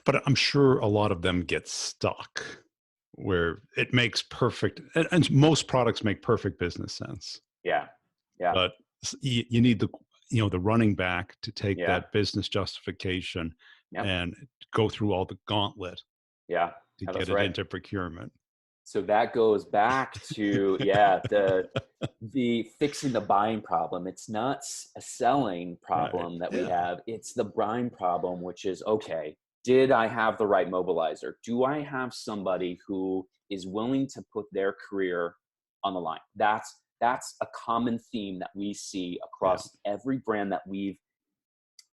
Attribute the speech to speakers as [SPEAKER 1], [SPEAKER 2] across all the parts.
[SPEAKER 1] But I'm sure a lot of them get stuck where it makes perfect, and most products make perfect business sense.
[SPEAKER 2] Yeah. Yeah.
[SPEAKER 1] But you need the running back to take
[SPEAKER 2] Yeah.
[SPEAKER 1] that business justification
[SPEAKER 2] Yep.
[SPEAKER 1] and go through all the gauntlet
[SPEAKER 2] Yeah.
[SPEAKER 1] to
[SPEAKER 2] Oh,
[SPEAKER 1] get
[SPEAKER 2] that's
[SPEAKER 1] it
[SPEAKER 2] right.
[SPEAKER 1] into procurement.
[SPEAKER 2] So that goes back to, yeah, the fixing the buying problem. It's not a selling
[SPEAKER 1] Right.
[SPEAKER 2] problem that we
[SPEAKER 1] Yeah.
[SPEAKER 2] have. It's the buying problem, which is, okay, did I have the right mobilizer? Do I have somebody who is willing to put their career on the line? That's a common theme that we see
[SPEAKER 1] Yeah.
[SPEAKER 2] across every brand that we've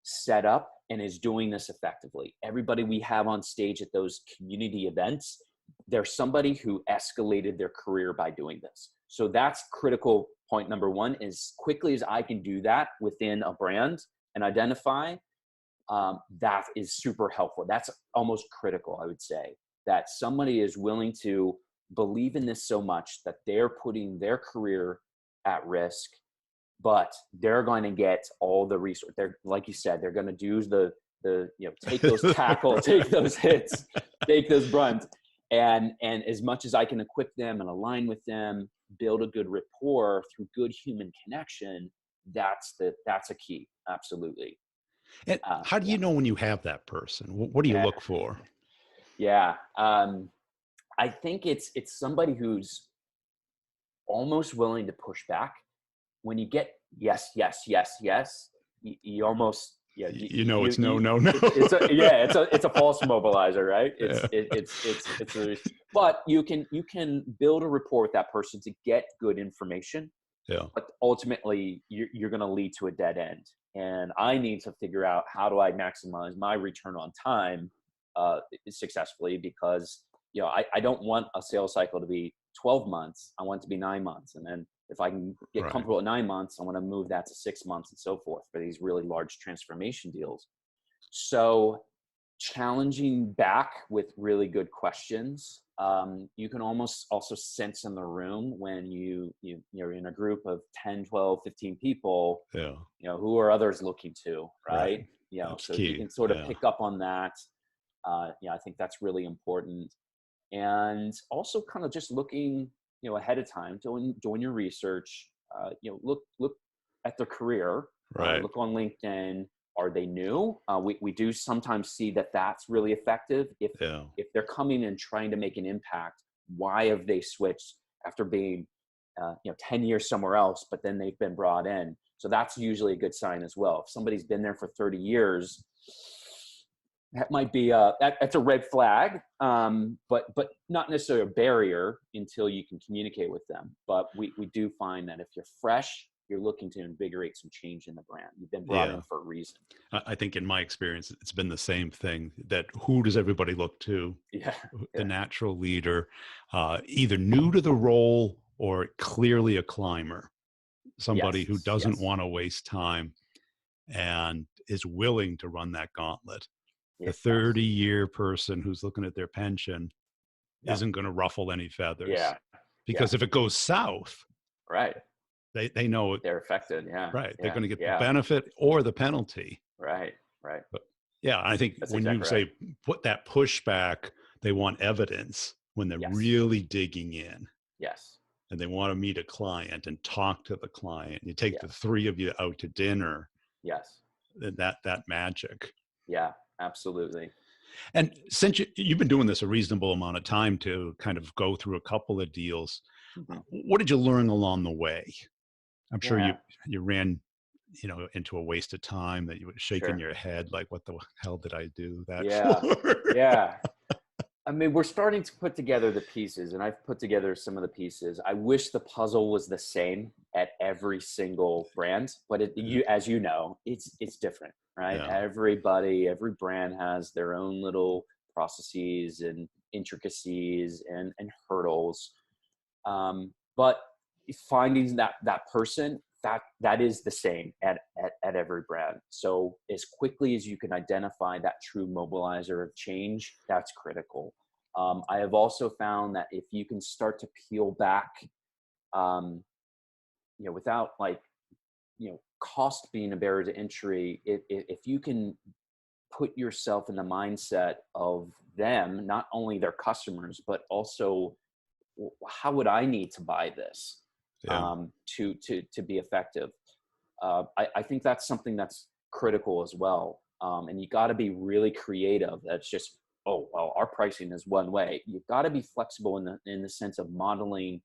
[SPEAKER 2] set up and is doing this effectively. Everybody we have on stage at those community events, there's somebody who escalated their career by doing this. So that's critical. Point number one, as quickly as I can do that within a brand and identify, that is super helpful. That's almost critical, I would say, that somebody is willing to believe in this so much that they're putting their career at risk, but they're going to get all the resource. They're, like you said, they're going to do take those tackle, take those hits, take those brunts. And as much as I can equip them and align with them, build a good rapport through good human connection, that's a key. Absolutely.
[SPEAKER 1] And how do
[SPEAKER 2] Yeah.
[SPEAKER 1] you know when you have that person? What do you
[SPEAKER 2] Yeah.
[SPEAKER 1] look for?
[SPEAKER 2] Yeah. I think it's somebody who's almost willing to push back. When you get yes, yes, yes, yes, you almost, yeah,
[SPEAKER 1] You know it's no, no, no.
[SPEAKER 2] it's a false mobilizer, right?
[SPEAKER 1] Yeah.
[SPEAKER 2] But you can build a rapport with that person to get good information,
[SPEAKER 1] Yeah.
[SPEAKER 2] but ultimately you're going to lead to a dead end. And I need to figure out, how do I maximize my return on time successfully? Because I don't want a sales cycle to be 12 months. I want it to be 9 months, and then if I can get
[SPEAKER 1] Right.
[SPEAKER 2] comfortable at 9 months, I want to move that to 6 months and so forth for these really large transformation deals. So challenging back with really good questions. You can almost also sense in the room when you're in a group of 10, 12, 15 people,
[SPEAKER 1] Yeah.
[SPEAKER 2] who are others looking to,
[SPEAKER 1] Right.
[SPEAKER 2] right?
[SPEAKER 1] That's
[SPEAKER 2] So if you
[SPEAKER 1] key.
[SPEAKER 2] can sort of
[SPEAKER 1] Yeah.
[SPEAKER 2] pick up on that, I think that's really important. And also kind of just looking, ahead of time, doing your research, look at their career,
[SPEAKER 1] Right.
[SPEAKER 2] look on LinkedIn. Are they new? We do sometimes see that that's really effective.
[SPEAKER 1] Yeah.
[SPEAKER 2] If they're coming and trying to make an impact, why have they switched after being 10 years somewhere else, but then they've been brought in? So that's usually a good sign as well. If somebody's been there for 30 years, that might be that's a red flag, but not necessarily a barrier until you can communicate with them. But we do find that if you're fresh, you're looking to invigorate some change in the brand. You've been brought
[SPEAKER 1] Yeah.
[SPEAKER 2] in for a reason.
[SPEAKER 1] I think in my experience, it's been the same thing, that who does everybody look to?
[SPEAKER 2] Yeah,
[SPEAKER 1] The
[SPEAKER 2] yeah,
[SPEAKER 1] natural leader, either new to the role or clearly a climber, somebody who
[SPEAKER 2] yes,
[SPEAKER 1] doesn't
[SPEAKER 2] yes,
[SPEAKER 1] want to waste time and is willing to run that gauntlet. The
[SPEAKER 2] yes,
[SPEAKER 1] 30-year person who's looking at their pension
[SPEAKER 2] yep,
[SPEAKER 1] isn't going to ruffle any feathers,
[SPEAKER 2] yeah, yeah,
[SPEAKER 1] because if it goes south,
[SPEAKER 2] right.
[SPEAKER 1] they know it,
[SPEAKER 2] They're affected. Yeah,
[SPEAKER 1] right. They're
[SPEAKER 2] yeah,
[SPEAKER 1] going to get the
[SPEAKER 2] yeah,
[SPEAKER 1] benefit or the penalty.
[SPEAKER 2] right, right.
[SPEAKER 1] But yeah, I think
[SPEAKER 2] That's
[SPEAKER 1] when you
[SPEAKER 2] exactly right.
[SPEAKER 1] say put that pushback, they want evidence when they're
[SPEAKER 2] Yes,
[SPEAKER 1] really digging in,
[SPEAKER 2] yes,
[SPEAKER 1] and they want to meet a client and talk to the client. You take the
[SPEAKER 2] yes,
[SPEAKER 1] three of you out to dinner,
[SPEAKER 2] yes,
[SPEAKER 1] and that magic.
[SPEAKER 2] yeah, absolutely.
[SPEAKER 1] And since you've been doing this a reasonable amount of time to kind of go through a couple of deals,
[SPEAKER 2] Mhm.
[SPEAKER 1] what did you learn along the way? I'm sure you
[SPEAKER 2] Yeah,
[SPEAKER 1] you ran into a waste of time that you were shaking
[SPEAKER 2] sure.
[SPEAKER 1] your head like, what the hell did I do that
[SPEAKER 2] Yeah,
[SPEAKER 1] for?
[SPEAKER 2] yeah. I mean, we're starting to put together the pieces, and I've put together some of the pieces. I wish the puzzle was the same at every single brand, but
[SPEAKER 1] Yeah.
[SPEAKER 2] as you know, it's different, right?
[SPEAKER 1] Yeah.
[SPEAKER 2] Every brand has their own little processes and intricacies and hurdles. But finding that person, that is the same at every brand. So as quickly as you can identify that true mobilizer of change, that's critical. I have also found that if you can start to peel back, um, without cost being a barrier to entry, if you can put yourself in the mindset of them, not only their customers, but also how would I need to buy this
[SPEAKER 1] Yeah.
[SPEAKER 2] to be effective? I think that's something that's critical as well. And you got to be really creative. That's just, oh, well, our pricing is one way. You've got to be flexible in the sense of modeling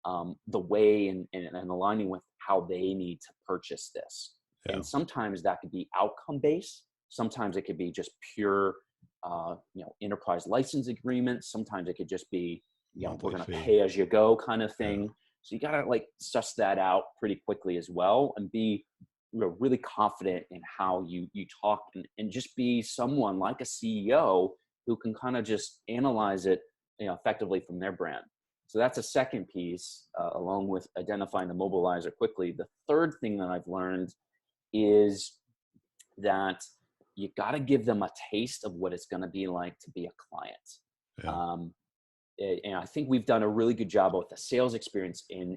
[SPEAKER 2] the way and aligning with how they need to purchase this.
[SPEAKER 1] Yeah.
[SPEAKER 2] And sometimes that could be outcome based. Sometimes it could be just pure, enterprise license agreements. Sometimes it could just be, we're
[SPEAKER 1] Monthly
[SPEAKER 2] going to
[SPEAKER 1] fee.
[SPEAKER 2] pay as you go kind of
[SPEAKER 1] Yeah.
[SPEAKER 2] thing. So you got to like suss that out pretty quickly as well, and be really confident in how you talk, and just be someone like a CEO who can kind of just analyze it, effectively from their brand. So that's a second piece, along with identifying the mobilizer quickly. The third thing that I've learned is that you got to give them a taste of what it's going to be like to be a client.
[SPEAKER 1] Yeah.
[SPEAKER 2] Um, and I think we've done a really good job with the sales experience in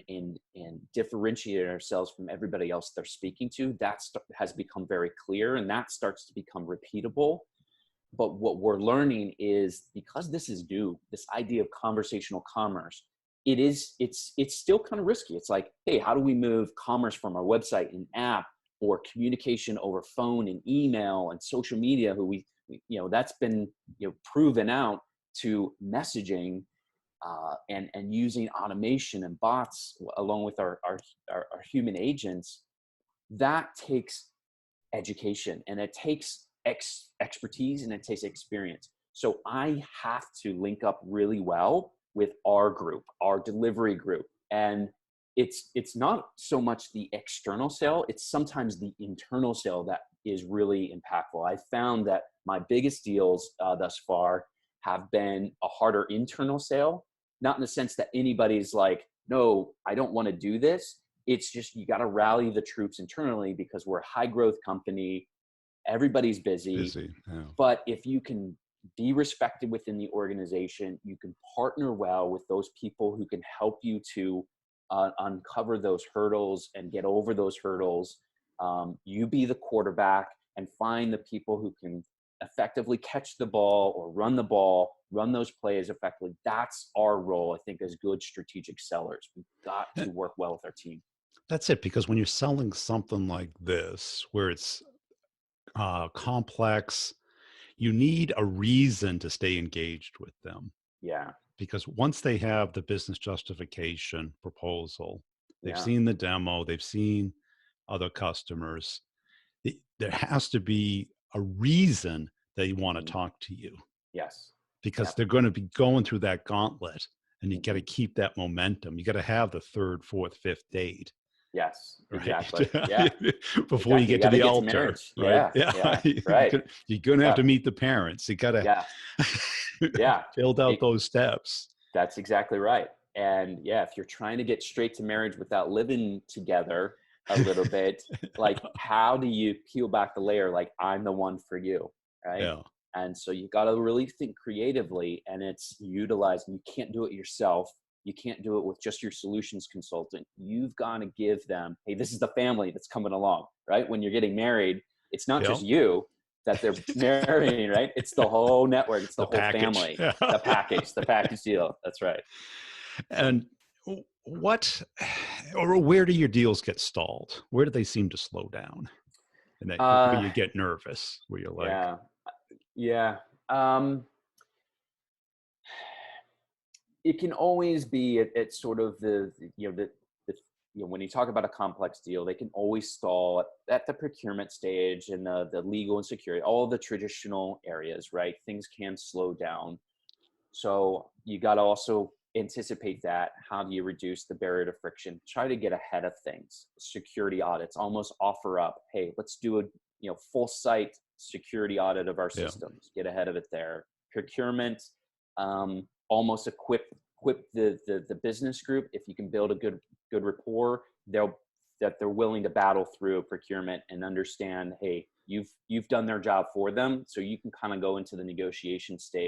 [SPEAKER 2] differentiating ourselves from everybody else they're speaking to. That has become very clear, and that starts to become repeatable. But what we're learning is, because this is new, this idea of conversational commerce, it's still kind of risky. It's like, hey, how do we move commerce from our website and app, or communication over phone and email and social media, that's been, proven out, to messaging, and using automation and bots along with our human agents. That takes education, and it takes expertise, and it takes experience. So I have to link up really well with our group, our delivery group. And it's not so much the external sale, it's sometimes the internal sale that is really impactful. I found that my biggest deals thus far have been a harder internal sale, not in the sense that anybody's like, no, I don't want to do this. It's just, you got to rally the troops internally, because we're a high growth company. Everybody's busy.
[SPEAKER 1] Busy. Yeah.
[SPEAKER 2] But if you can be respected within the organization, you can partner well with those people who can help you to uncover those hurdles and get over those hurdles. You be the quarterback and find the people who can effectively catch the ball or run the ball, run those plays effectively. That's our role, I think, as good strategic sellers. We've got to work well with our team.
[SPEAKER 1] That's it. Because when you're selling something like this, where it's complex, you need a reason to stay engaged with them.
[SPEAKER 2] Yeah.
[SPEAKER 1] Because once they have the business justification proposal, they've
[SPEAKER 2] Yeah.
[SPEAKER 1] seen the demo, they've seen other customers, there has to be a reason they want to
[SPEAKER 2] Mhm.
[SPEAKER 1] talk to you,
[SPEAKER 2] Yes.
[SPEAKER 1] because
[SPEAKER 2] Yep.
[SPEAKER 1] they're going to be going through that gauntlet, and you got to
[SPEAKER 2] Mhm.
[SPEAKER 1] keep that momentum. You got to have the third, fourth, fifth date,
[SPEAKER 2] Yes,
[SPEAKER 1] right?
[SPEAKER 2] exactly. Yeah.
[SPEAKER 1] Before you
[SPEAKER 2] Exactly. You
[SPEAKER 1] get to
[SPEAKER 2] got to
[SPEAKER 1] the
[SPEAKER 2] get to
[SPEAKER 1] altar,
[SPEAKER 2] marriage.
[SPEAKER 1] right?
[SPEAKER 2] Yeah.
[SPEAKER 1] Yeah.
[SPEAKER 2] Yeah. Right.
[SPEAKER 1] You're going to have
[SPEAKER 2] Yeah.
[SPEAKER 1] to meet the parents. You got to
[SPEAKER 2] Yeah. Yeah.
[SPEAKER 1] build out
[SPEAKER 2] It,
[SPEAKER 1] those steps.
[SPEAKER 2] that's exactly right. And yeah, if you're trying to get straight to marriage without living together a little bit, like, how do you peel back the layer? Like, I'm the one for you. Right.
[SPEAKER 1] Yeah.
[SPEAKER 2] And so you got to really think creatively, and it's utilizing, you can't do it yourself. You can't do it with just your solutions consultant. You've got to give them, hey, this is the family that's coming along, right? When you're getting married, it's not just
[SPEAKER 1] Yep.
[SPEAKER 2] you that they're marrying, right? It's the whole network. It's the
[SPEAKER 1] The
[SPEAKER 2] whole
[SPEAKER 1] package.
[SPEAKER 2] family, the package deal. That's right.
[SPEAKER 1] And what, or where do your deals get stalled? Where do they seem to slow down? And that where
[SPEAKER 2] Uh,
[SPEAKER 1] you get nervous, where you're like,
[SPEAKER 2] yeah, yeah. Um, it can always be at sort of when you talk about a complex deal, they can always stall at the procurement stage and the legal and security, all the traditional areas, right? Things can slow down. So you got to also anticipate that. How do you reduce the barrier to friction? Try to get ahead of things. Security audits, almost offer up, hey, let's do a full site security audit of our
[SPEAKER 1] yeah,
[SPEAKER 2] systems. Get ahead of it there. Procurement, almost equip the business group. If you can build a good rapport, they're willing to battle through procurement and understand, hey, you've done their job for them, so you can kind of go into the negotiation stage